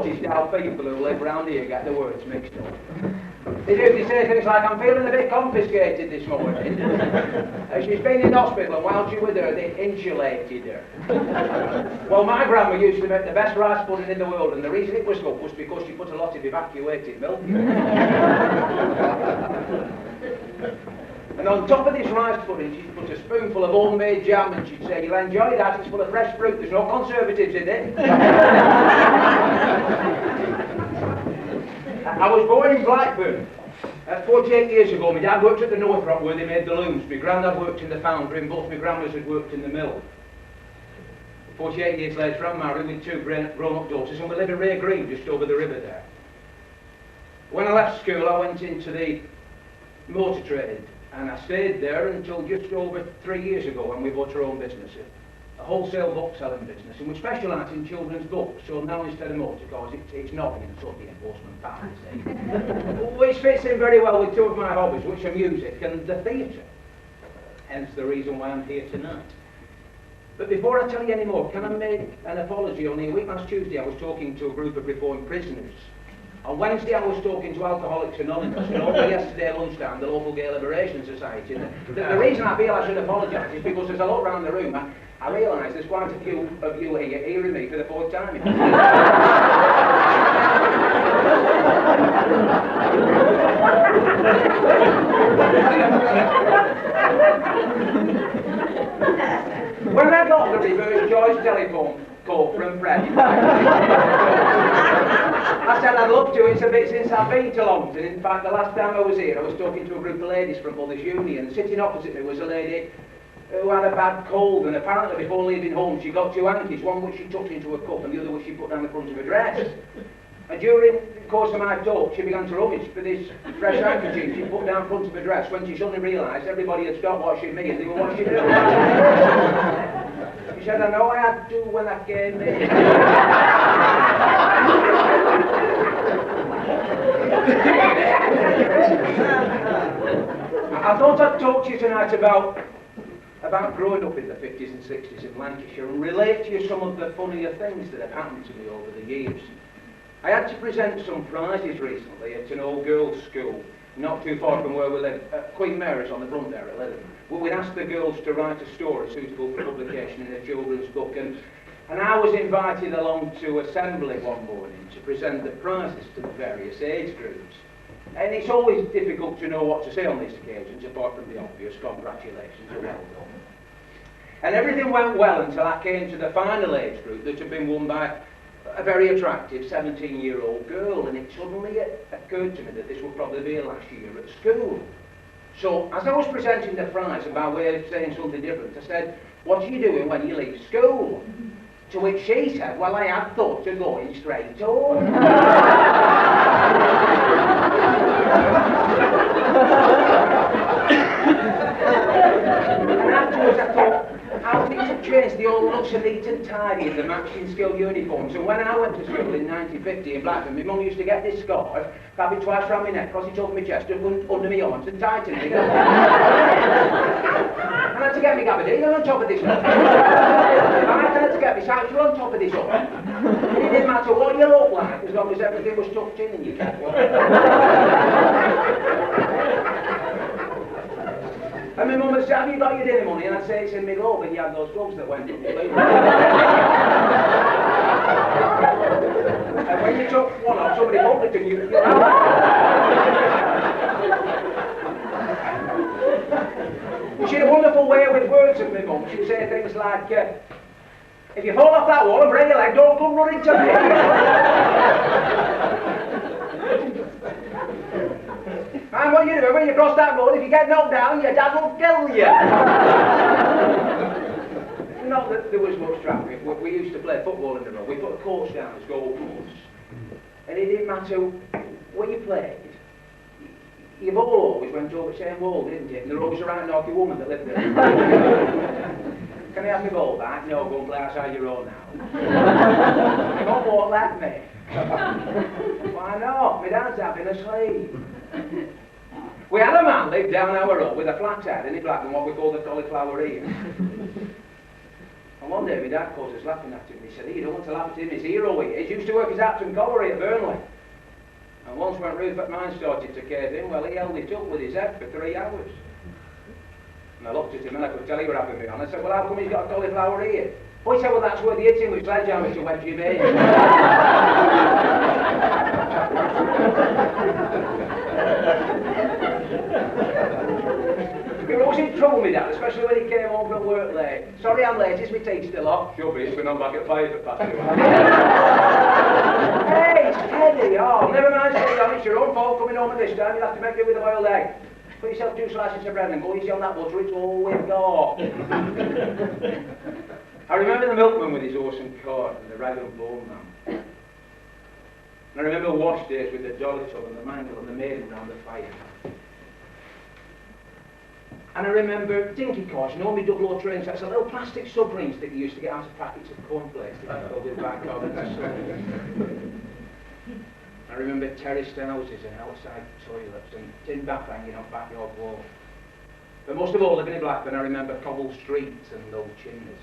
noticed how people who live round here get the words mixed up. They usually say things like, I'm feeling a bit confiscated this morning. She's been in hospital, and while she was there, they insulated her. Well, my grandma used to make the best rice pudding in the world, and the reason it was good was because she put a lot of evacuated milk in it. And on top of this rice pudding, she'd put a spoonful of homemade jam, and she'd say, you'll enjoy that, it's full of fresh fruit, there's no conservatives in it. I was born in Blackburn. 48 years ago, my dad worked at the North Rock where they made the looms. My granddad worked in the foundry, and both my grandmas had worked in the mill. 48 years later, I'm married with two grown-up daughters, and we live in Ray Green, just over the river there. When I left school, I went into the motor trade, and I stayed there until just over 3 years ago when we bought our own business, a wholesale book selling business, and we specialise in children's books. So now instead of motor cars, it's nothing, and sort of the enforcement parties, which fits in very well with two of my hobbies, which are music and the theatre. Hence the reason why I'm here tonight. But before I tell you any more, can I make an apology? Only a week last Tuesday I was talking to a group of reformed prisoners. On Wednesday I was talking to Alcoholics Anonymous, and over yesterday at lunchtime the local Gay Liberation Society. The reason I feel I should apologise is because as I look around the room, I realise there's quite a few of you here hearing me for the fourth time. When I got the reverse George telephone call from Fred, I said I'd love to. It's a bit since I've been to Longton. In fact, the last time I was here, I was talking to a group of ladies from Mothers Union. Sitting opposite me was a lady who had a bad cold, and apparently before leaving home she got two hankies, one which she tucked into a cup and the other which she put down the front of her dress. And during the course of my talk, she began to rummage for this fresh handkerchief she put down front of her dress, when she suddenly realised everybody had stopped watching me and they were watching her. She said, I know I had to when I came in. I thought I'd talk to you tonight about growing up in the 50s and 60s in Lancashire and relate to you some of the funnier things that have happened to me over the years. I had to present some prizes recently at an old girls' school, not too far from where we live, Queen Mary's on the front there at Lytham. We'd asked the girls to write a story suitable for publication in a children's book, and I was invited along to assembly one morning to present the prizes to the various age groups. And it's always difficult to know what to say on these occasions, apart from the obvious congratulations are well done. And everything went well until I came to the final age group that had been won by a very attractive 17-year-old girl, and it suddenly occurred to me that this would probably be her last year at school. So, as I was presenting the prize, and by way of saying something different, I said, what are you doing when you leave school? To which she said, well, I had thought of going straight home. And afterwards I thought, how things have changed. They all look so neat and tidy in the matching school uniforms. And when I went to school in 1950 in Blackburn, my mum used to get this scarf, wrap it twice round my neck, cross it over my chest, and under my arms and tighten it. And I had to get my gabardine on top of this one. And I had to get my satchel on top of this one. It didn't matter what you looked like, as long as everything was tucked in and you kept one. And my mum would say, have you got your dinner money? And I'd say, it's in my glove, and you had those gloves that went in your blue. And when you took one off, somebody bumped it and you She had a wonderful way with words of my mum. She'd say things like, if you fall off that wall and break your leg, don't come running to me. And what you do when you cross that road, if you get knocked down, your dad will kill you. Not that there was much traffic. We used to play football in the road. We put a course down as goalposts. And it didn't matter where you played. Your ball always went over the same wall, didn't it? And there was always a right naughty woman that lived there. Can I have my ball back? No, go and play outside your own now. My mum won't let me. Why not? My dad's having a sleep. We had a man live down our road with a flat head and he black and what we call the cauliflower ear. And one day my dad caught us laughing at him. He said, "Hey, you don't want to laugh at him, his hero he is. He used to work as Apton Colliery at Burnley. And once when Rupert Mine started to cave in, well, he held it up with his head for 3 hours. And I looked at him and I could tell he were having me on. I said, well, how come he's got a cauliflower ear? Oh, he said, well, that's where the hitting with sledgehammer to wedge him in. We were always in trouble with that, especially when he came home from work late. Sorry I'm late, is my tea still off? Sure be, it's been on back at 5 at past 2. Hey, it's Teddy, oh, never mind, Teddy, it's your own fault coming home at this time, you'll have to make it with a boiled egg. Put yourself 2 slices of bread and go easy on that butter, it's all we've got. I remember the milkman with his horse and cart and the rag and bone man. And I remember wash days with the dolly tub and the mangle and the maiden round the fire. And I remember dinky cars, you know, me double-O train sets, the little plastic submarines that you used to get out of packets of cornflakes that filled with bicarbonate of soda. I remember terraced houses and outside toilets and tin bath hanging on backyard walls. But most of all, living in Blackburn, I remember cobbled streets and old chimneys.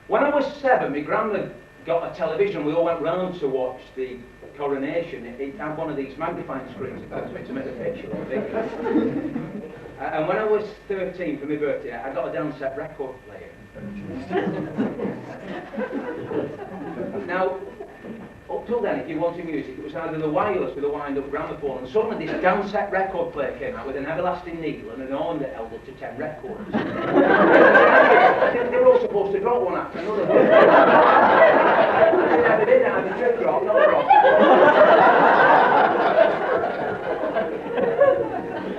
When I was 7, my grandma got a television. We all went round to watch the coronation. It had one of these magnifying screens to make the picture look bigger. And when I was 13 for my birthday, I got a down set record player. Now, up till then, if you wanted music, it was either the wireless with a wind-up gramophone, and suddenly this down-set record player came out with an everlasting needle and an arm that held up to 10 records. They were all supposed to drop one after another. They didn't have a trick drop, not a drop.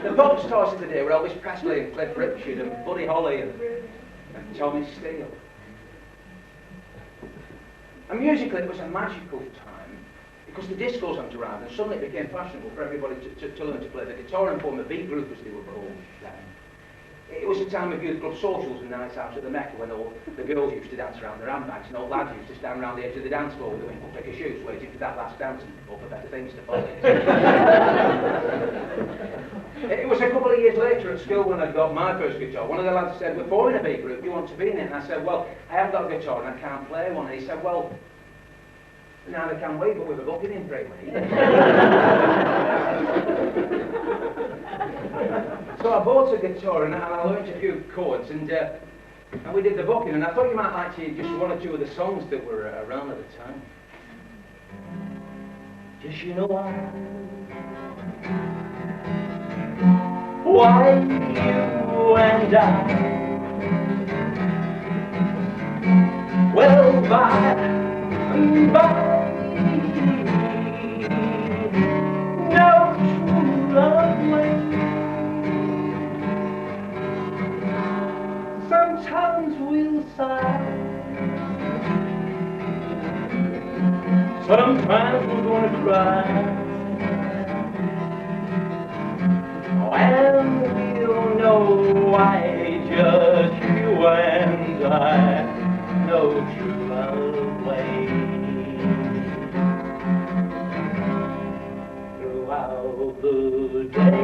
The pop stars of the day were Elvis Presley and Cliff Richard and Buddy Holly and Tommy Steele. And musically it was a magical time because the discos hadn't arrived and suddenly it became fashionable for everybody to learn to play the guitar and form a beat group as they were called then. It was a time of youth club socials and nights out at the Mecca when all the girls used to dance around their handbags and old lads used to stand around the edge of the dance floor with their wrinkle picker shoes waiting for that last dance and for better things to follow. It was a couple of years later at school when I got my first guitar. One of the lads said, we're forming a beat group, do you want to be in it? And I said, well, I haven't got a guitar and I can't play one. And he said, well, neither can we, but we've a booking in 3 weeks. So I bought a guitar and I learned a few chords and we did the booking, and I thought you might like to just 1 or 2 of the songs that were around at the time. Just you know why you and I well by and by no true love way. Sometimes we'll sigh, sometimes we're gonna cry, and we'll know why just you and I know true love way. Throughout the day,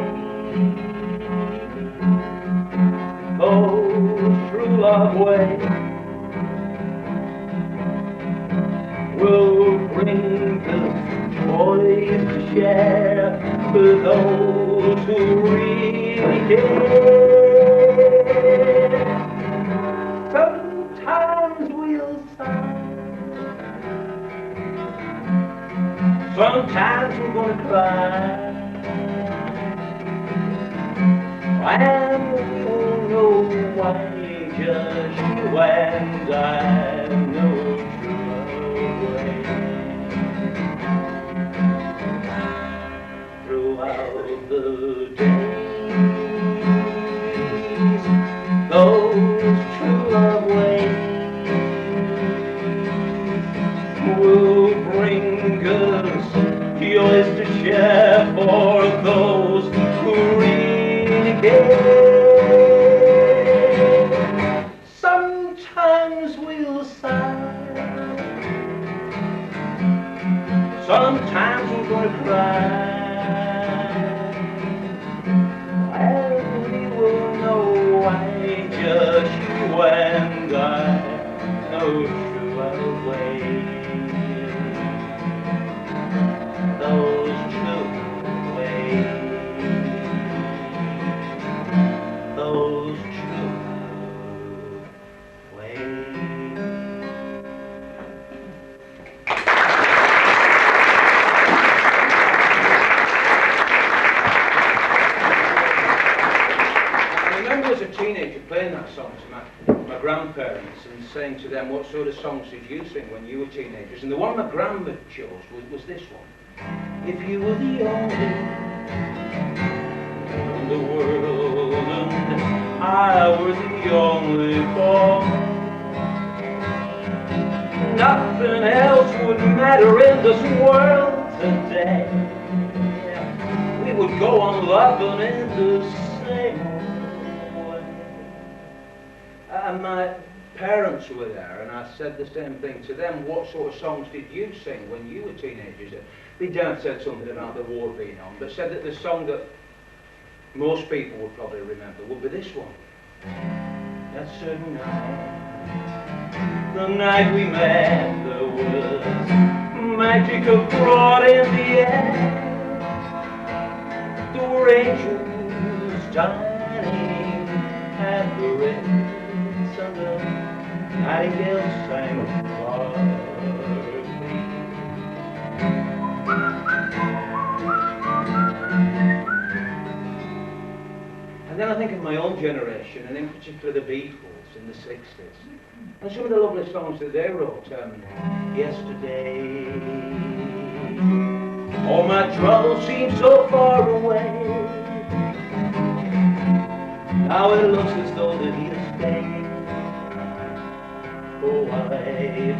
true love way will bring us joys to share with those who really care. Sometimes we'll sigh, sometimes we're gonna cry, and we'll know why just you and I know true love way. Throughout the days, those true love ways will bring us joys to share for those who really care. Sometimes we'll sigh, sometimes we're gonna cry, and we will know why just you and I no true way. Those true ways, those true ways. As a teenager playing that song to my grandparents and saying to them, what sort of songs did you sing when you were teenagers? And the one my grandma chose was this one. If you were the only in the world and I were the only boy, nothing else would matter in this world today. We would go on loving in the same. And my parents were there, and I said the same thing to them. What sort of songs did you sing when you were teenagers? My dad said something about the war being on, but said that the song that most people would probably remember would be this one. That certain night, the night we met, there was magic of fraud in the air. There were angels dining at the red. Nightingale sang for me. And then I think of my own generation, and in particular the Beatles in the 60s, and some of the lovely songs that they wrote. Yesterday, all my troubles seem so far away. Now it looks as though that he is staying. Oh, I believe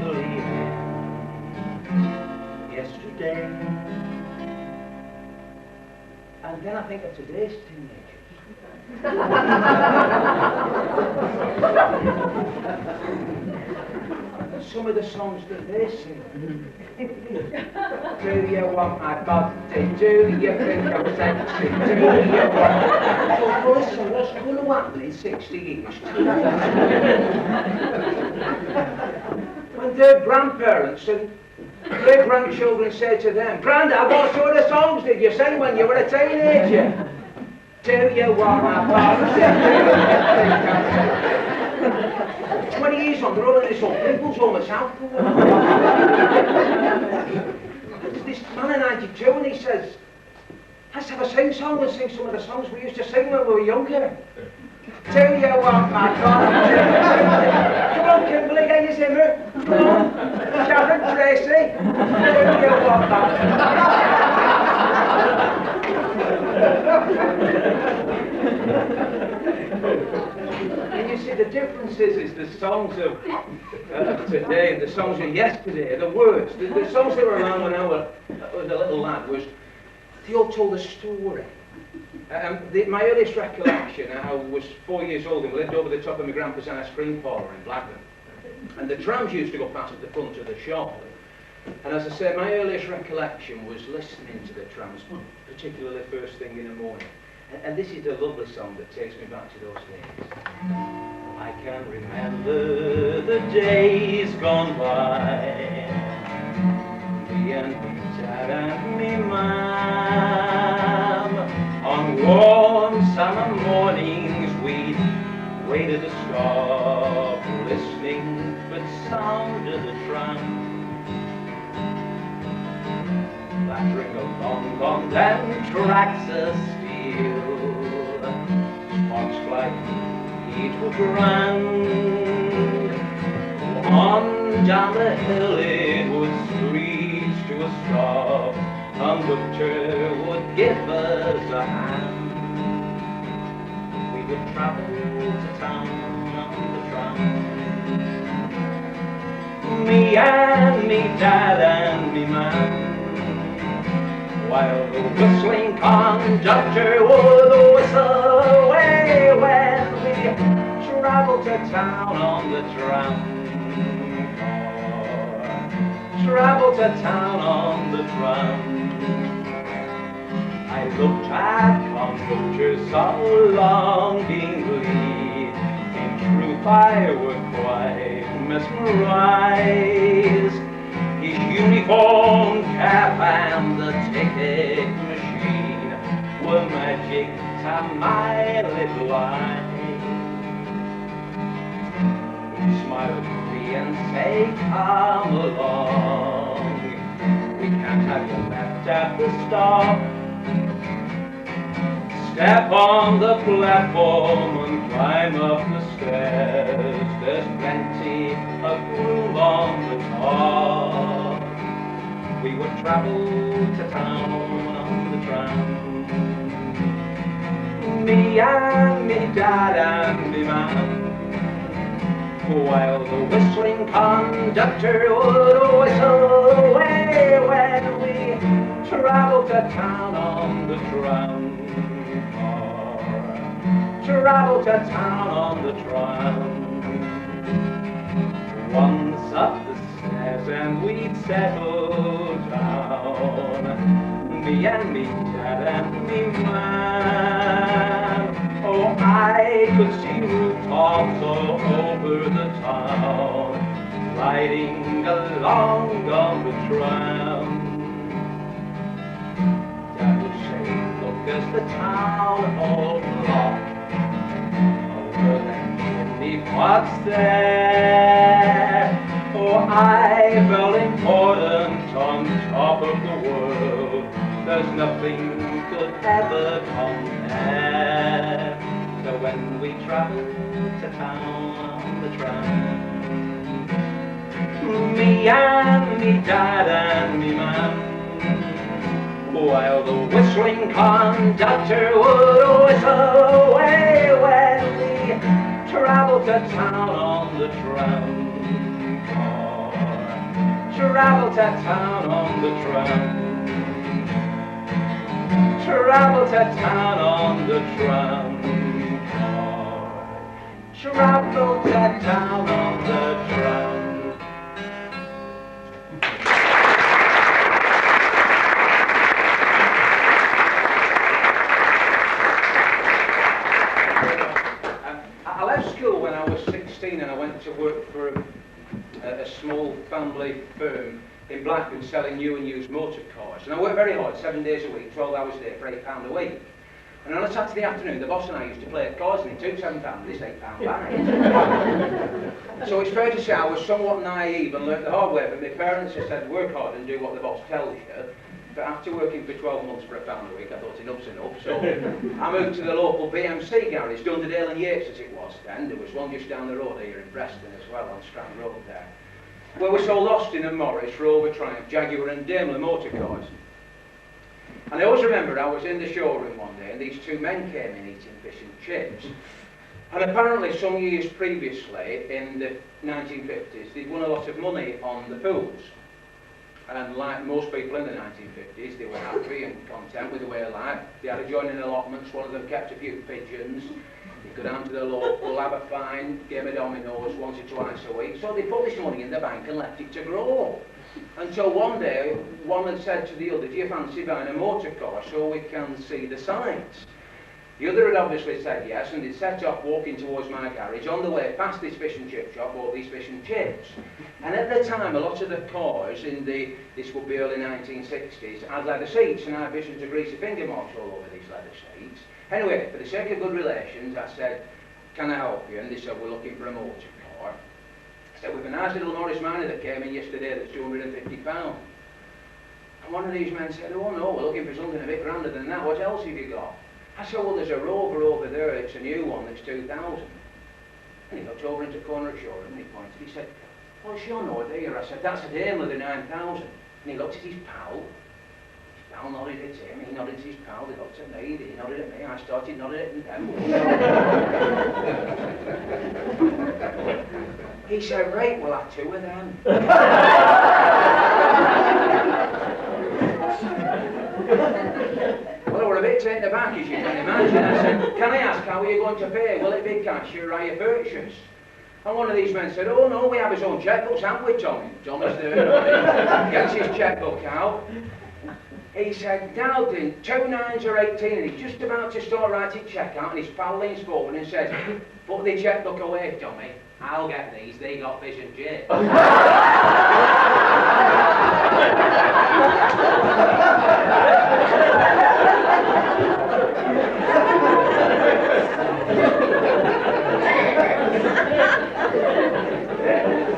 in yesterday. And then I think of today's teenagers. Some of the songs that they sing. Do you want my body? Do you think I'm sexy? Do you want... So listen, what's going to happen in 60 years? When their grandparents and great-grandchildren say to them, Grandad, what sort of songs did you sing when you were a teenager? Do you want my body? 20 years on, they're all in this old people's home at Southport. There's this man in 92 and he says, let's have a sing-song and sing some of the songs we used to sing when we were younger. Do you want my body? Come on, Kimberly, get your zimmer. Come on. Sharon, Tracy. Do you want my And you see, the difference is the songs of today and the songs of yesterday, the words, the songs that were around when I was a little lad was, they all told a story. My earliest recollection, I was 4 years old and we lived over the top of my grandpa's ice cream parlour in Blackburn. And the trams used to go past at the front of the shop. And as I say, my earliest recollection was listening to the trams, particularly first thing in the morning. And this is the lovely song that takes me back to those days. I can remember the days gone by, me and me dad and me ma'am. On warm summer mornings we'd wait at the stop, listening for the sound of the tram. Battering along on them tracks of steel, sparks fly, heat were grand. On down the hill it would screech to a stop, conductor would give us a hand. We would travel to town on the tram, me and me dad and me man, while the whistling conductor would whistle away when we traveled to town on the tram car. Traveled to town on the tram. I looked at conductors so long being bleed. In truth I were quite mesmerize. His uniform cap and the ticket machine were magic to my little eyes. He smiled at me and said, come along, we can't have you left at the stop. Step on the platform and climb up the stairs. There's plenty of room on the top. We would travel to town on the tram. Me and me dad and me mum, while the whistling conductor would whistle away when we travel to town on the tram. Travel to town on the tram. Once up the stairs and we'd settle down, me and me dad and me man. Oh, I could see rooftops all over the town, riding along on the tram. Dad would say, look, there's the town hall clock. What's there? Oh, I felt important on top of the world. There's nothing could ever compare. So when we travel to town on the tram, me and me dad and me mum, while the whistling conductor would whistle away when we travel to town on the tram car. Travel to town on the tram. Travel to town on the tram car. Travel to town on the tram. And I went to work for a small family firm in Blackburn selling new and used motor cars. And I worked very hard, 7 days a week, 12 hours a day for £8 a week. And on a Saturday afternoon, the boss and I used to play at cards, and he took £7 for this £8 bag. So it's fair to say I was somewhat naive and learnt the hard way, but my parents had said, work hard and do what the boss tells you. But after working for 12 months for £1 a week, I thought enough's enough. So I moved to the local BMC garage, Dunderdale and Yates as it was then. There was one just down the road here in Preston as well, on Strand Road there, where we sold Austin and Morris, Rover, Triumph, Jaguar and Daimler motor cars. And I always remember I was in the showroom one day and these two men came in eating fish and chips. And apparently some years previously, in the 1950s, they'd won a lot of money on the pools. And like most people in the 1950s, they were happy and content with the way of life. They had adjoining allotments, one of them kept a few pigeons. They go down to the local, have a fine game of dominoes once or twice a week. So they put this money in the bank and left it to grow. Until one day, one had said to the other, do you fancy buying a motor car so we can see the sights? The other had obviously said yes, and they'd set off walking towards my garage. On the way past this fish and chip shop, bought these fish and chips. And at the time, a lot of the cars in this would be early 1960s, had leather seats, and I had visions of greasy finger marks all over these leather seats. Anyway, for the sake of good relations, I said, can I help you? And they said, we're looking for a motor car. I said, we've a nice little Morris Minor that came in yesterday that's £250. And one of these men said, oh no, we're looking for something a bit grander than that. What else have you got? I said, well, there's a Rover over there, it's a new one, that's 2,000. And he looked over into the corner of the showroom and he pointed, he said, oh, it's your no there. I said, that's a Daimler, the 9,000. And he looked at his pal. His pal nodded at him, he nodded at his pal, he looked at me, he nodded at me, I started nodding at them. He said, right, we'll have two of them. Well, we're a bit taken aback, as you can imagine. I said, can I ask, how are you going to pay? Will it be cash or hire purchase? And one of these men said, oh no, we have his own checkbooks, haven't we, Tommy? Tommy's there, gets his checkbook out. He said, Dowden, 2 9s are 18, and he's just about to start writing check out, and his pal leans forward and says, put the checkbook away, Tommy. I'll get these, they got fish and chips.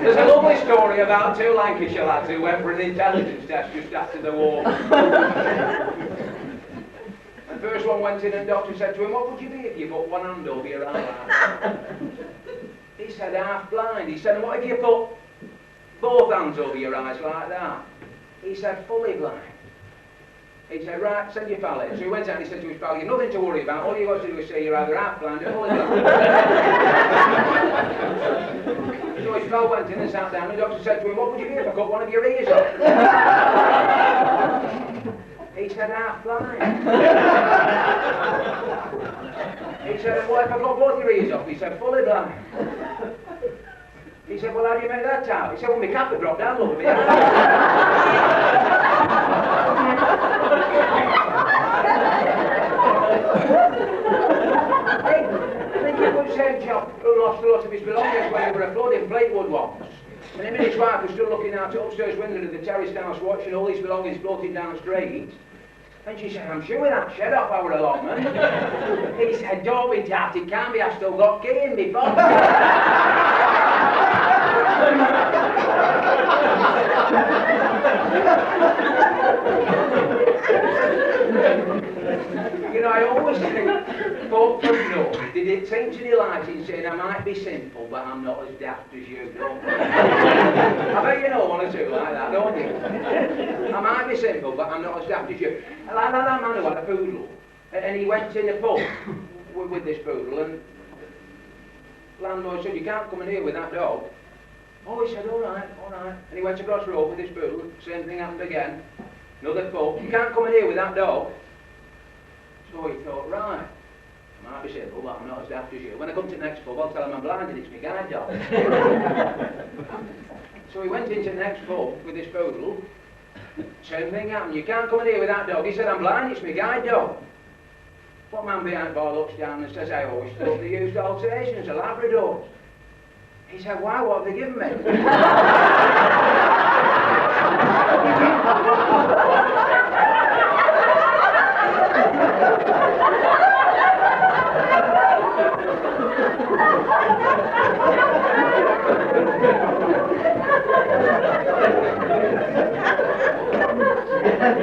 There's a lovely story about 2 Lancashire lads who went for an intelligence test just after the war. The first one went in and the doctor said to him, what would you be if you put one hand over your eye? He said, half blind. He said, and what if you put both hands over your eyes like that? He said, fully blind. He said, right, send your pal in. So he went out and he said to his pal, you've nothing to worry about. All you got to do is say you're either half blind or fully blind. So his pal went in and sat down and the doctor said to him, what would you be if I cut one of your ears off? He said, half blind. He said, and what if I got both your ears off? He said, fully blind. He said, well, how do you make that out? He said, well, my cap would drop down a little bit. I think it was St. John who lost a lot of his belongings when they were a flood in Fleetwood once. And him and his wife were still looking out at upstairs window of the terraced house watching all these belongings floating down the street. And she said, I'm sure that shed off our allotment. He said, don't be daft, it can't be, I've still got key in me pocket. You know, I always think, folk from North, did it seem to delight in saying, I might be simple, but I'm not as daft as you, don't you? I bet you know one or two like that, don't you? I might be simple, but I'm not as daft as you. And like that man who had a poodle, and he went in a pub with this poodle, and landlord said, you can't come in here with that dog. Oh, he said, all right. And he went across the road with his poodle, same thing happened again. Another pub, you can't come in here with that dog. So he thought, right, I might be simple, but I'm not as daft as you. When I come to the next pub, I'll tell him I'm blind and it's my guide dog. So he went into the next pub with his poodle, same thing happened, you can't come in here with that dog. He said, I'm blind, it's my guide dog. What man behind the bar looks down and says, I always thought they used Alsatians, a Labradors. He said, why, what have they given me?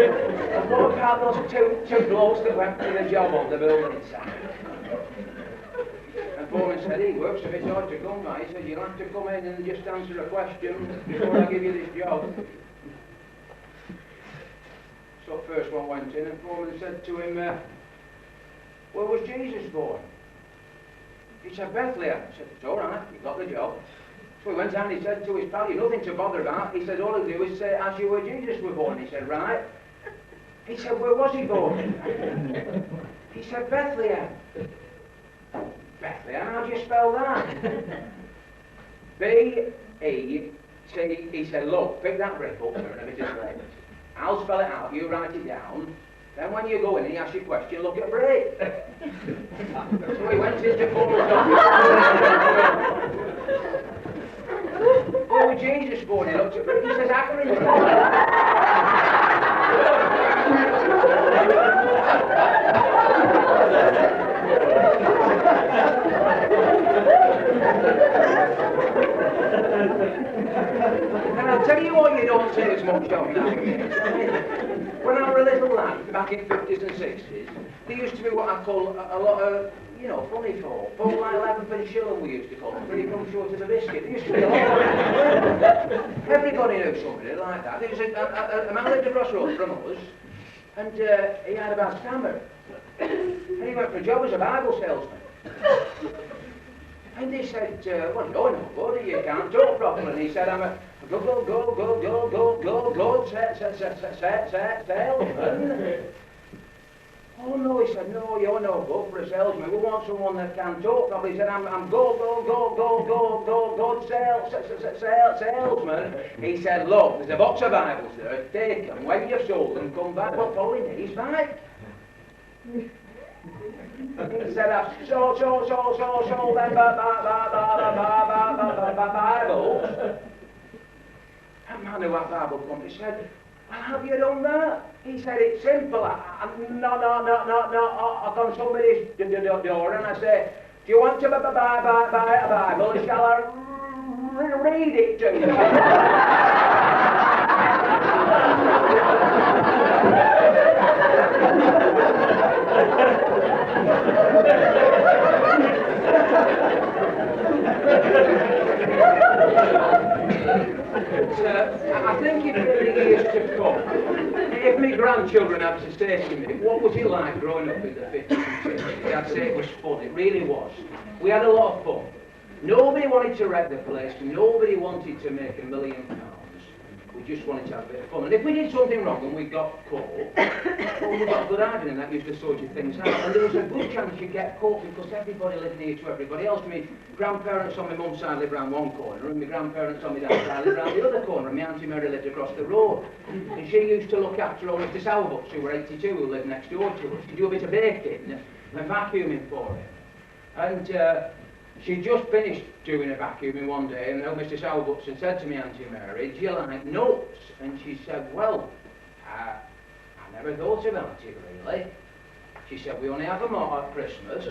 I thought about those two blokes that went for the job on the building site. And foreman said, he works a bit hard to come by. He said, you'll have to come in and just answer a question before I give you this job. So the first one went in and foreman said to him, where was Jesus born? He said, Bethlehem. He said, it's all right, you got the job. So he went down and he said to his pal, you've nothing to bother about. He said, all he'll do is ask you where Jesus was born. He said, right. He said, where was he born? He said, Bethlehem. Bethlehem, how do you spell that? B-E-T, he said, look, pick that brick up for a bit of bread. I'll spell it out, you write it down. Then when you go in and he asks you a question, look at the brick. So he went into Paul's office. Where was Jesus born? He looked at the brick. He says, Akron. And I'll tell you what you don't see as much of nowadays. When I was a little lad, back in 50s and 60s, there used to be what I call a lot of, you know, funny folk. Folk like 11p shilling we used to call them, when you come short of a biscuit. There used to be a lot of them. Everybody knew somebody like that. There was a man lived across the road from us, and he had a bad stammer. And he went for a job as a Bible salesman. And they said, well, no, buddy, you can't talk properly. And he said, I'm a salesman. Oh no, he said, no, you're no good for a salesman. We want someone that can talk properly. He said, I'm good salesman. He said, look, there's a box of Bibles there, take them, when you've sold them, come back. Well, following days back. He said, I've sold them Bibles. That man who had Bible company said, well, have you done that? He said, it's simple. No, I come somebody's door and I say, do you want to buy a Bible? Shall I read it to you? I think in the years to come, if my grandchildren had to say to me, what was it like growing up in the 50s and 60s? I'd say it was fun, it really was. We had a lot of fun. Nobody wanted to wreck the place, nobody wanted to make £1 million. We just wanted to have a bit of fun. And if we did something wrong and we got caught, well, we got good arguing, and that used to sort your things out. And there was a good chance you'd get caught because everybody lived near to everybody else. My grandparents on my mum's side lived round one corner, and my grandparents on my dad's side lived round the other corner, and my Auntie Mary lived across the road. And she used to look after old Mr. Sowerbucks, who were 82, who lived next door to us. She'd do a bit of baking and vacuuming for him. And she just finished doing a vacuuming one day, and old Mr. Sowerbucks had said to me, Auntie Mary, do you like nuts? And she said, well, I never thought about it really. She said, we only have them at Christmas.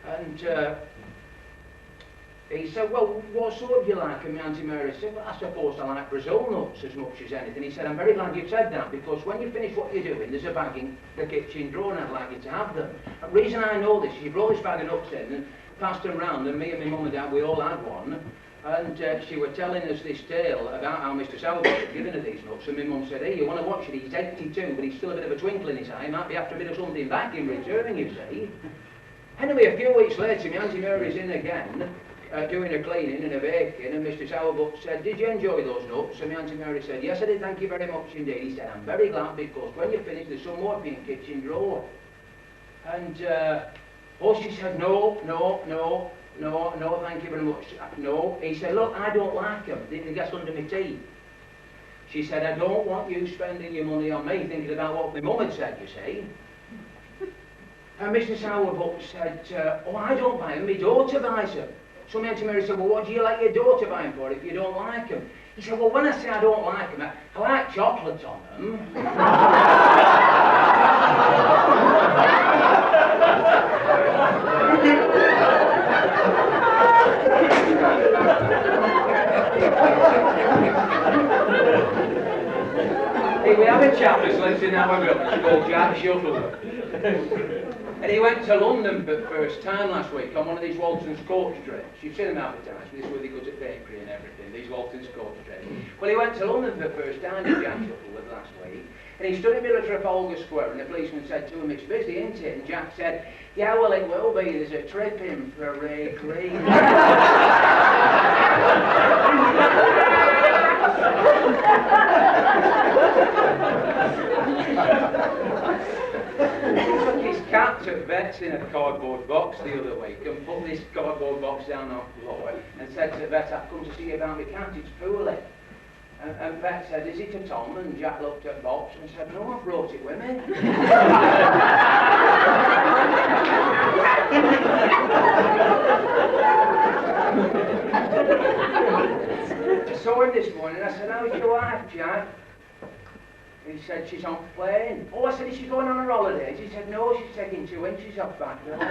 And he said, well, what sort do you like? And my Auntie Mary said, well, I suppose I like Brazil nuts as much as anything. He said, I'm very glad you said that, because when you finish what you're doing, there's a bag in the kitchen drawer, and I'd like you to have them. The reason I know this is you brought this bag of nuts in and passed them round, and me and my mum and dad, we all had one. And she was telling us this tale about how Mr. Sowerbucks had given her these nuts, and my mum said, hey, you want to watch it? He's 82, but he's still a bit of a twinkle in his eye. He might be after a bit of something back in return, you see. Anyway, a few weeks later, my Auntie Mary's in again, doing a cleaning and a baking, and Mr. Sowerbucks said, did you enjoy those nuts? And my Auntie Mary said, yes, I did, thank you very much indeed. He said, I'm very glad, because when you finish, there's some more in the kitchen drawer. And she said, no, thank you very much. No. He said, look, I don't like them. They get under my teeth. She said, I don't want you spending your money on me, thinking about what my mum had said, you see. And Mr. Sowerbucks said, oh, I don't buy them, my daughter buys them. So my Auntie Mary said, well, what do you let your daughter buy them for if you don't like them? He said, well, when I say I don't like them, I like chocolate on them. We have a chap that's lives in our village called Jack Shuttleworth. And he went to London for the first time last week on one of these Walton's coach trips. You've seen them advertised, this is where they go to bakery and everything, these Walton's coach trips. Well, he went to London for the first time with Jack Shuttleworth last week, and he stood in the middle of Trafalgar Square, and the policeman said to him, it's busy, isn't it? And Jack said, yeah, well, it will be, there's a trip in for Ray Green. He took his cat to vet's in a cardboard box the other week and put this cardboard box down on the floor and said to the vet, I've come to see you about my cat, it's poorly. And vet said, is it a Tom? And Jack looked at the box and said, no, I brought it with me. I saw him this morning, I said, how's your wife, Jack? He said, she's on plane. Oh, I said, is she going on her holidays? He said, no, she's taking 2 inches off back there.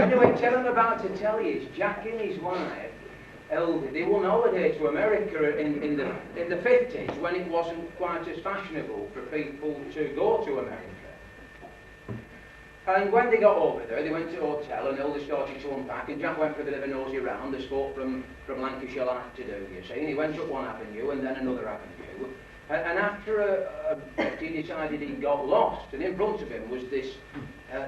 Anyway, tell him about to tell you, is Jack and his wife, Elvie, they went on holiday to America in the 50s when it wasn't quite as fashionable for people to go to America. And when they got over there, they went to a hotel and Elvie started to unpack, and Jack went for a bit of a nosy round. There's folk from Lancashire like to do, you see. And he went up one avenue and then another avenue. And after a bit, he decided he got lost. And in front of him was this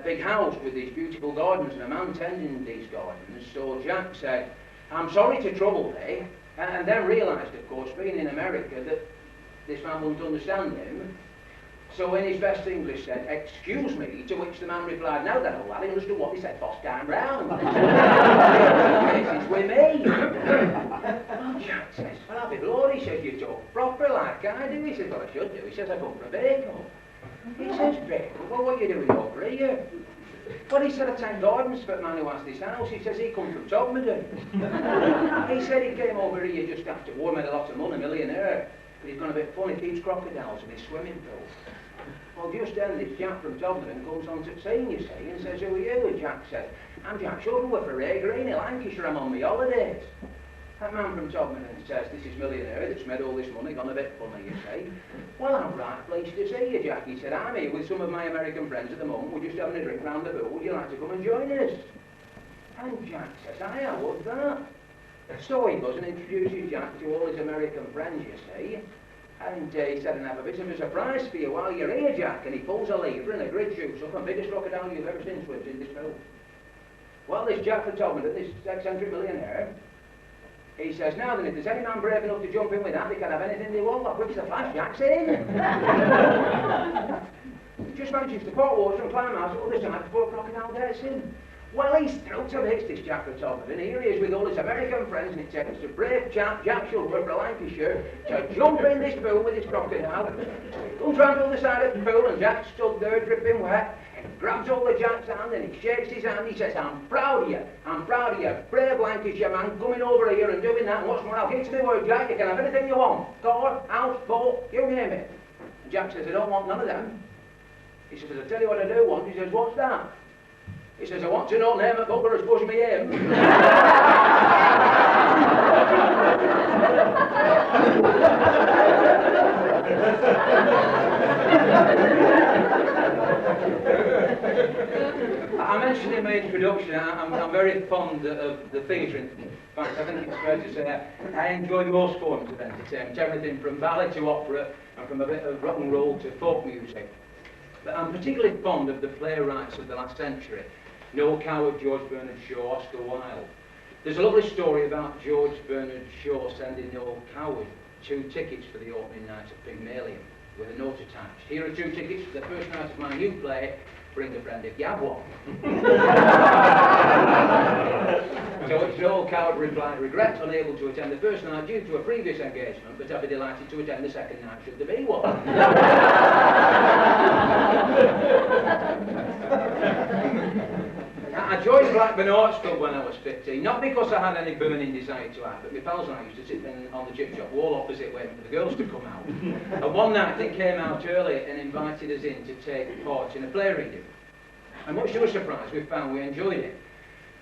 big house with these beautiful gardens and a man tending these gardens. So Jack said, I'm sorry to trouble thee. And then realised, of course, being in America, that this man wouldn't understand him. So in his best English said, "Excuse me," to which the man replied, "Now then, old lad, he understood what he said first time round." It's with me. Well, Jack says, "Well, I'll be blowed," he says, "you talk proper like I do." He says, "Well, I should do." He says, "I come for a bake-up." He says, "Bake-up? Well, what are you doing over here?" Well, he said, "I thank God for the man who has this house." He says, "He come from Todmorden." He said he came over here just after war, made a lot of money, millionaire. But he's gone a bit funny, keeps crocodiles in his swimming pool. Well, just then this Jack from Todmorden comes on to scene, you see, and says, "Who are you?" And Jack says, "I'm Jack Shuttleworth for Ray Green in Lancashire, I'm on my holidays." That man from Todmorden says, "This is millionaire that's made all this money, gone a bit funny, you see." "Well, I'm right pleased to see you, Jack." He said, "I'm here with some of my American friends at the moment. We're just having a drink round the pool. Would you like to come and join us?" And Jack says, "Aye, I would that." So he goes and introduces Jack to all his American friends, you see. And he said, "And I have a bit of a surprise for you while you're here, Jack." And he pulls a lever and a grid shoots up, and biggest crocodile you've ever seen swims in this pool. Well, this Jack from Todmorden, this eccentric millionaire, he says, "Now then, if there's any man brave enough to jump in with that, they can have anything they want. Like, quick as a flash, Jack's in." Just manages to pour water and climb out at the other side before crocodile gets in. Well, he's thrilled to bits, this Jack from Todmorden. Here he is with all his American friends, and it takes a brave chap, Jack Shuttleworth from Lancashire, to jump in this pool with his crocodile. He comes round to the side of the pool, and Jack stood there dripping wet, and grabs hold of Jack's hand, and he shakes his hand. He says, "I'm proud of you, brave Lancashire man, coming over here and doing that. And what's more, I'll give you my word, Jack, you can have anything you want. Car, house, boat, you name it." And Jack says, "I don't want none of them." He says, "I'll tell you what I do want." He says, "What's that?" He says, "I want to know name at butler as push me in." I mentioned in my introduction, I'm very fond of the theatre. In fact, I think it's fair to say I enjoy most forms of entertainment, everything from ballet to opera, and from a bit of rock and roll to folk music. But I'm particularly fond of the playwrights of the last century. Noel Coward, George Bernard Shaw, Oscar Wilde. There's a lovely story about George Bernard Shaw sending Noel Coward 2 tickets for the opening night of Pygmalion with a note attached. "Here are 2 tickets for the first night of my new play. Bring a friend if you have one." To which Noel Coward replied, "Regret unable to attend the first night due to a previous engagement, but I'd be delighted to attend the second night should there be one." I joined Blackburn Arts Club when I was 15, not because I had any burning desire to act, but my pals and I used to sit on the chip shop wall opposite waiting for the girls to come out. And one night they came out early and invited us in to take part in a play reading. And much to our surprise, we found we enjoyed it.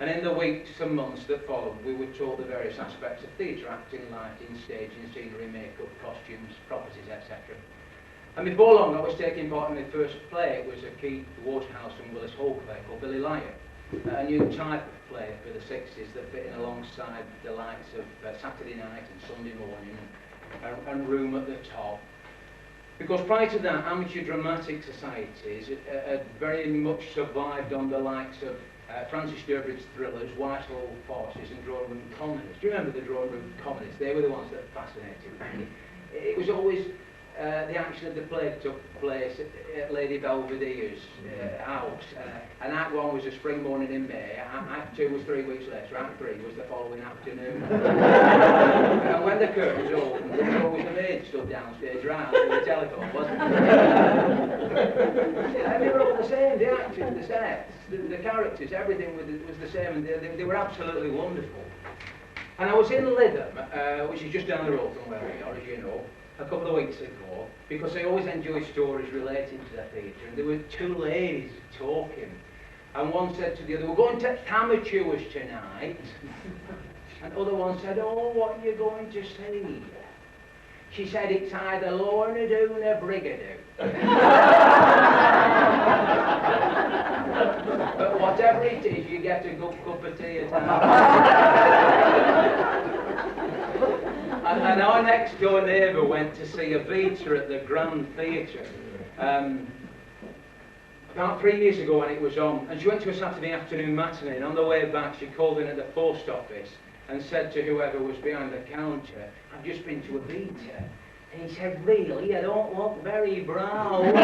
And in the weeks and months that followed, we were taught the various aspects of theatre, acting, lighting, staging, scenery, makeup, costumes, properties, etc. And before long, I was taking part in my first play. It was a Keith Wodehouse and Willis Hall play called Billy Liar, a new type of play for the 60s that fit in alongside the likes of Saturday Night and Sunday Morning and Room at the Top. Because prior to that, amateur dramatic societies had very much survived on the likes of Francis Durbridge's thrillers, Whitehall farces and drawing room comedies. Do you remember the drawing room comedies? They were the ones that fascinated me. It was always the action of the play took place at Lady Belvedere's house. And Act 1 was a spring morning in May, Act 2 was 3 weeks later, Act 3 was the following afternoon. And when the curtains opened, there was always a maid stood downstairs round with the telephone, wasn't there? And they were all the same, the actors, the sets, the characters, everything was the same, and they were absolutely wonderful. And I was in Lytham, which is just down the road from where we are, as you know, a couple of weeks ago, because I always enjoy stories relating to the theatre, and there were 2 ladies talking, and one said to the other, "We're going to Amateurs tonight," and the other one said, "Oh, what are you going to see?" She said, "It's either Lorna Doone or Brigadoo." But whatever it is, you get a good cup of tea at home. And our next door neighbour went to see Evita at the Grand Theatre about 3 years ago when it was on, and she went to a Saturday afternoon matinee, and on the way back she called in at the post office and said to whoever was behind the counter, "I've just been to Evita." And he said, really, I don't look very brown. And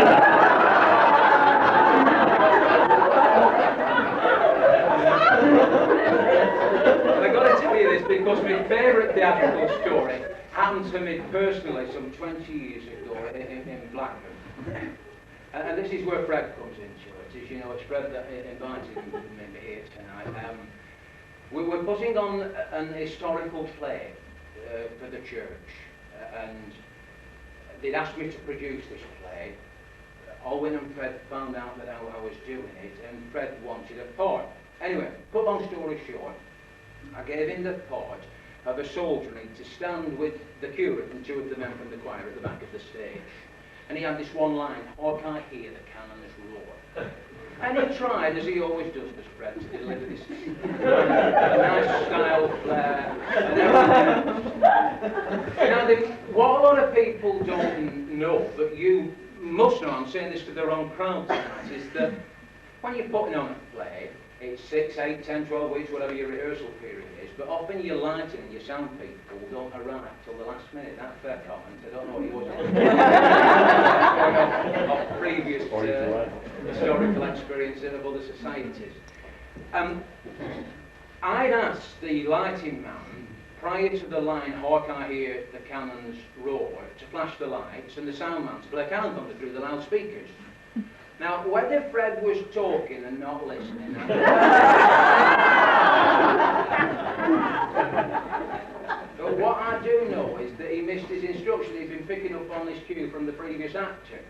I've got to tell you this because my favourite theatrical story happened to me personally some 20 years ago in Blackburn. And this is where Fred comes into it. As you know, it's Fred that invited me here tonight. We were putting on an historical play for the church, and they'd asked me to produce this play. Owen and Fred found out that I was doing it, and Fred wanted a part. Anyway, put long story short, I gave him the part of a soldier to stand with the curate and two of the men from the choir at the back of the stage. And he had this one line, "Hark I hear the cannons roar." And he tried, as he always does, this Fred, to deliver this nice style flair and everything. Now, what a lot of people don't know, but you must know, I'm saying this to the wrong crowd tonight, is that when you're putting on a play, it's 6, 8, 10, 12 weeks, whatever your rehearsal period is, but often your lighting and your sound people don't arrive till the last minute. That's a fair comment. I don't know what yours is. Of previous historical experience of other societies. I'd asked the lighting man, prior to the line, "Hark I hear the cannons roar," to flash the lights, and the sound man to play cannon thunder through the loudspeakers. Now, whether Fred was talking and not listening, but what I do know is that he missed his instruction. He'd been picking up on this cue from the previous actor.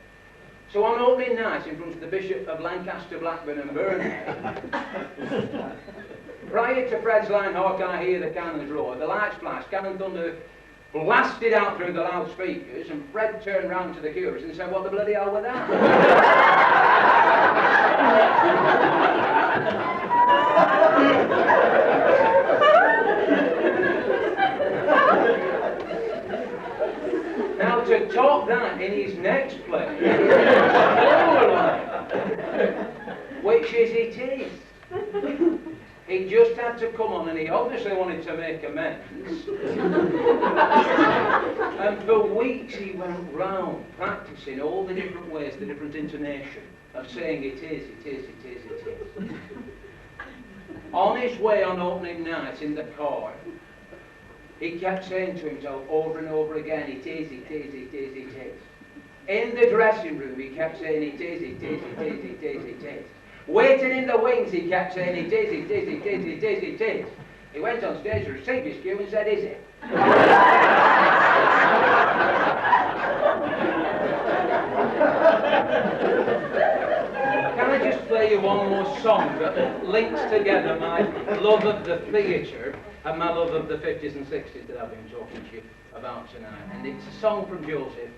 So on opening night, in front of the Bishop of Lancaster, Blackburn and Burnley, prior to Fred's line, "Hark I hear the cannons roar," the lights flashed, cannon thunder blasted out through the loudspeakers, and Fred turned round to the curate and said, "What the bloody hell was that?" Now, to top that in his next play, which is "It Is." He just had to come on, and he obviously wanted to make amends. And for weeks he went round practicing all the different ways, the different intonation of saying "it is, it is, it is, it is." On his way on opening night in the car, he kept saying to himself over and over again, "It is, it is, it is, it is." In the dressing room he kept saying, "It is, it is, it is, it is, it is." Waiting in the wings, he kept saying, "It is, it is, it is, it is, it is." He went on stage, received his cue and said, "Is it?" Can I just play you one more song that links together my love of the theatre and my love of the 50s and 60s that I've been talking to you about tonight? And it's a song from Joseph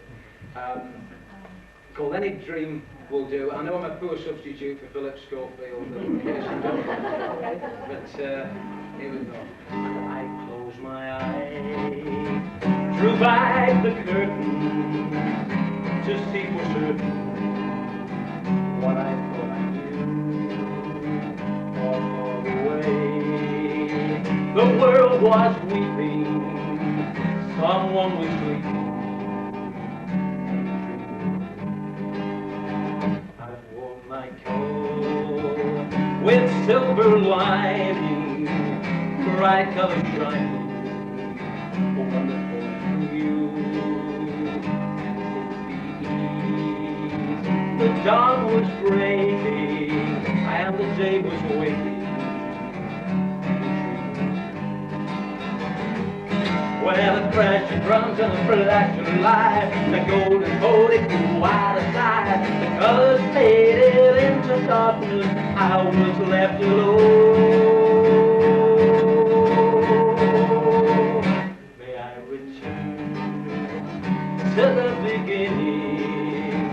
called "Any Dream Will Do." I know I'm a poor substitute for Philip Schofield, in case you don't know, but here we go. I close my eyes, drew back the curtain to see for certain what I thought I knew, far, far away. The world was weeping, someone was sleeping. My coat with silver lining, bright color shining, wonderful and new. The dawn was breaking, and the day was waking. Well, the crash of drums and the flash of light, the golden coated grew out of sight. The colors faded into darkness, I was left alone. May I return to the beginning,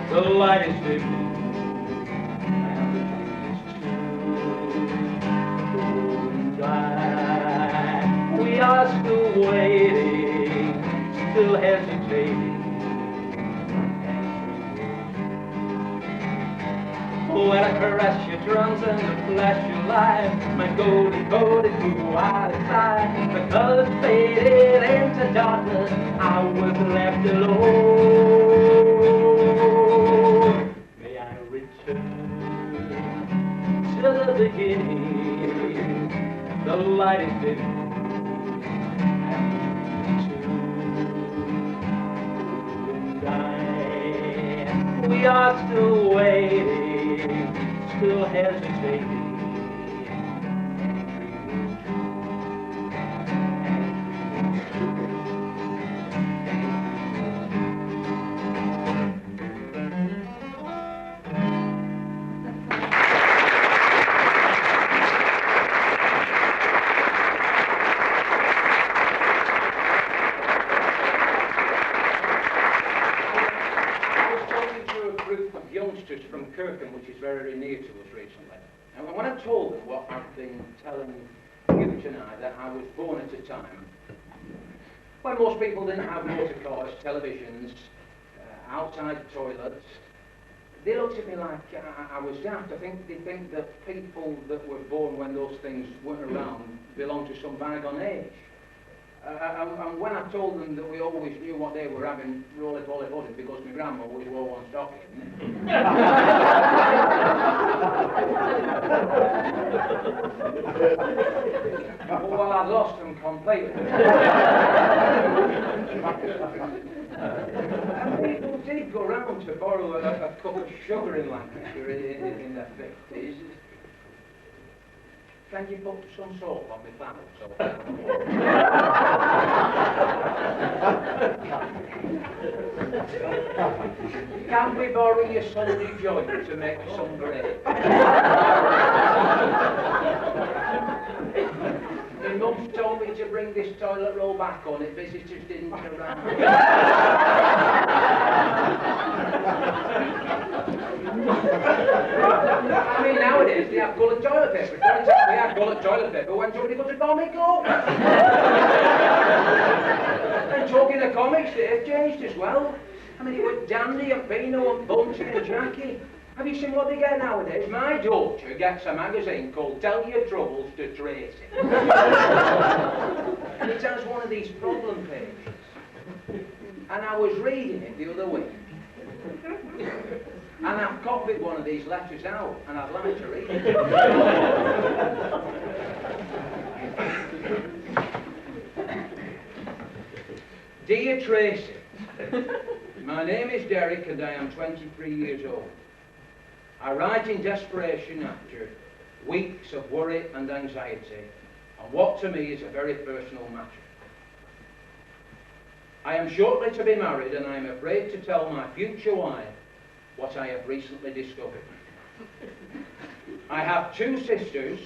the light is fading, and the dream is true. The world died, we are still waiting, still hesitating. When I caress your drums and the flash your light, my golden coated grew out of sight. The colors faded into utter darkness, I was left alone. May I return to the beginning? The light is dim, and we are still waiting, still hesitating. From Kirkham, which is very, very near to us recently. And when I told them what I've been telling you tonight, that I was born at a time when most people didn't have motor cars, televisions, outside toilets, they looked at me like I was daft. I think they think that people that were born when those things weren't around belong to some bygone age. And when I told them that we always knew what they were having roly-poly pudding because my grandma always wore one stocking. Well, I'd lost them completely. And people did go round to borrow a cup of sugar in Lancashire in the 50s. Can you put some salt on my flannel? Can we borrow your Sunday joint to make some bread? My mum told me to bring this toilet roll back on if visitors didn't arrive. I mean, nowadays they have coloured toilet paper. It's only time we had coloured toilet paper when somebody got a comic book. And talking of comics, they've changed as well. I mean, it was Dandy and Pino and Bunchy and Jackie. Have you seen what they get nowadays? My daughter gets a magazine called Tell Your Troubles to Tracy. And it has one of these problem pages. And I was reading it the other week. And I've copied one of these letters out, and I'd like to read it. Dear Tracy, my name is Derek and I am 23 years old. I write in desperation after weeks of worry and anxiety on what to me is a very personal matter. I am shortly to be married and I am afraid to tell my future wife what I have recently discovered. I have 2 sisters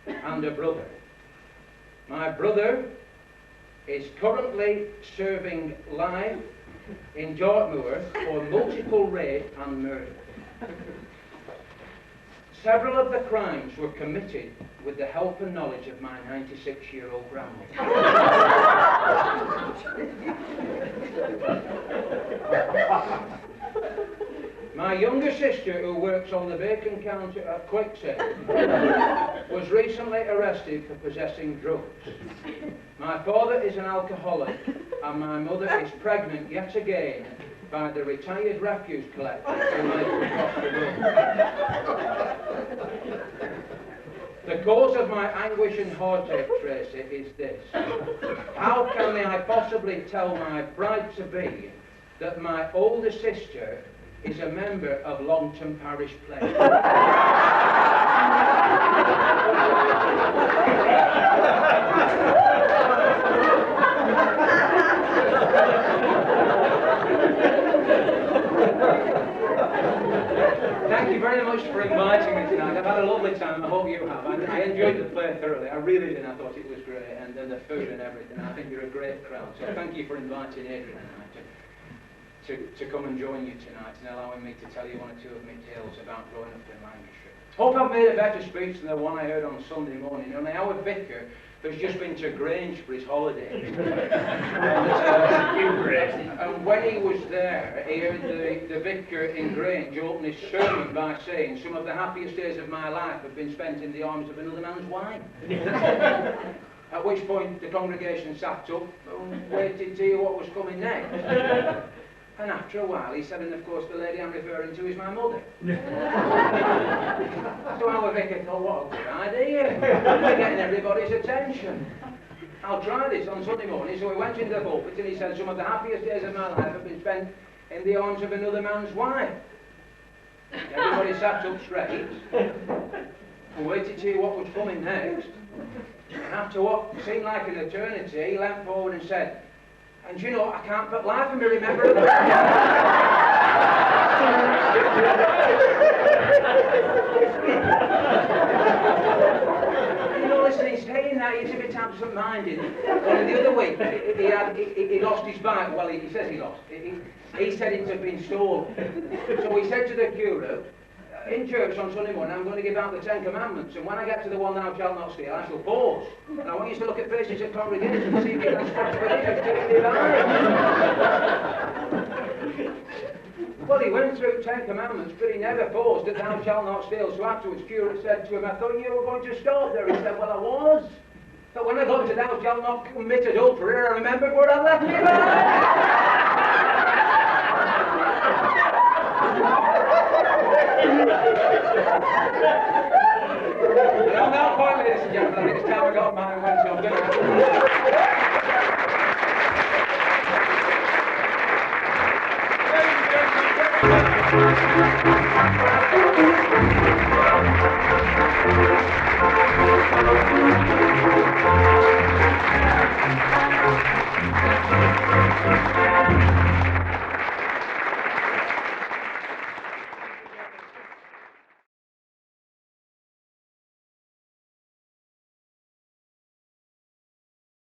and a brother. My brother is currently serving life in Dartmoor for multiple rape and murder. Several of the crimes were committed with the help and knowledge of my 96-year-old grandmother. My younger sister, who works on the bacon counter at Quicksale, was recently arrested for possessing drugs. My father is an alcoholic, and my mother is pregnant yet again by the retired refuse collector who lives across the road. The cause of my anguish and heartache, Tracy, is this. How can I possibly tell my bride-to-be that my older sister is a member of Longton Parish Pledge? Thank you very much for inviting me tonight. I've had a lovely time. I hope you have. I enjoyed the play thoroughly. I really did. I thought it was great, and the food and everything. I think you're a great crowd. So thank you for inviting Adrian and I to come and join you tonight and allowing me to tell you one or two of my tales about growing up in Lancashire. Hope I've made a better speech than the one I heard on Sunday morning. Only our vicar has just been to Grange for his holiday. And when he was there, he heard the vicar in Grange open his sermon by saying, "Some of the happiest days of my life have been spent in the arms of another man's wife." At which point the congregation sat up and waited to hear what was coming next. And after a while he said, and of course the lady I'm referring to is my mother. So our vicar thought, what a good idea. We're getting everybody's attention. I'll try this on Sunday morning. So he went into the pulpit and he said, some of the happiest days of my life have been spent in the arms of another man's wife. Everybody sat up straight and waited to hear what was coming next. And after what seemed like an eternity, he leant forward and said, and you know, I can't for life of me remember the You know, listen, he's saying that he's a bit absent-minded. Well, the other week, he lost his bike. Well, he says he lost. He said it had been stolen. So he said to the curate, in church on Sunday morning, I'm going to give out the 10 Commandments, and when I get to the one thou shalt not steal, I shall pause. And I want you to look at faces at congregation and see if you can spot the Well, he went through 10 Commandments, but he never paused at thou shalt not steal. So afterwards, curate said to him, I thought you were going to stop there. He said, well, I was. But when I got to thou shalt not commit adultery, I remembered where I left my bag. And on that point, ladies and gentlemen, I think it's time I got mine went, so I'm going to...